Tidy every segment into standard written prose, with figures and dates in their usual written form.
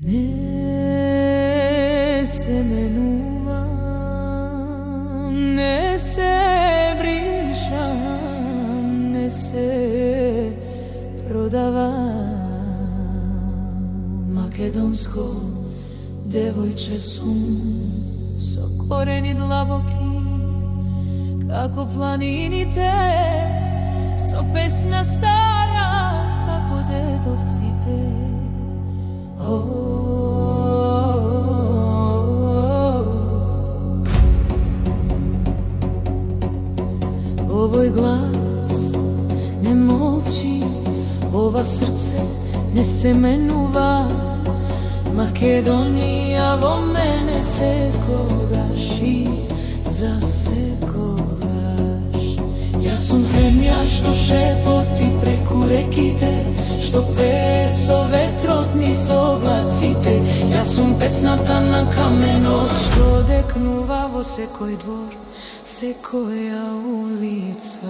Не се менува, не се бришам, не се продава. Македонско девојче сум, со корени длабоки, како планините, со песна стара, како дедовците. Овој глас не молчи, ова срце не се менува. Македонија во мене секогаш и за секогаш. Јас сум земја што шепоти преку реките, што пее со ветрот низ облаците. Јас сум песната на каменот што декнува во секој двор, секоја улица.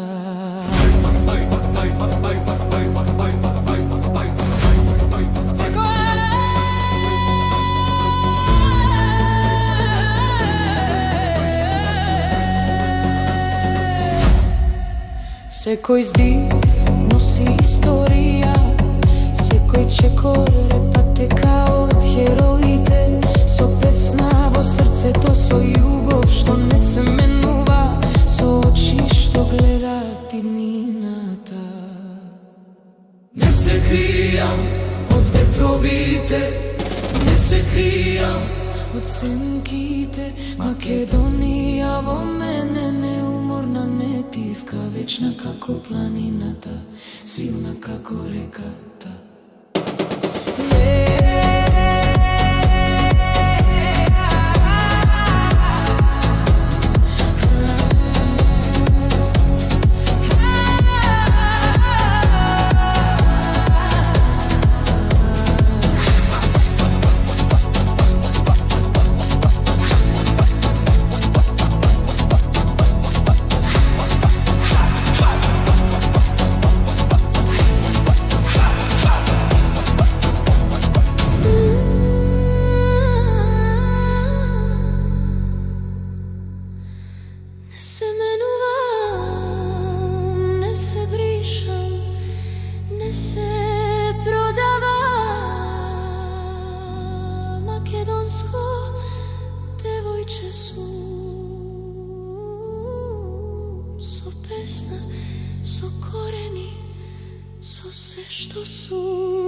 Секој здив носи историја, секој чекор репатека од хероите, со песна во срцето, со љубов што не се менува, со очи што гледат иднината. Не се кријам од ветровите, не се кријам од сенките. Македонија во мене неуморна нетивка, вечна како планината, силна како реката. Не се менувам, не се бришам, не се продава. Македонско девојче сум, со песна, со корени, со се што сум.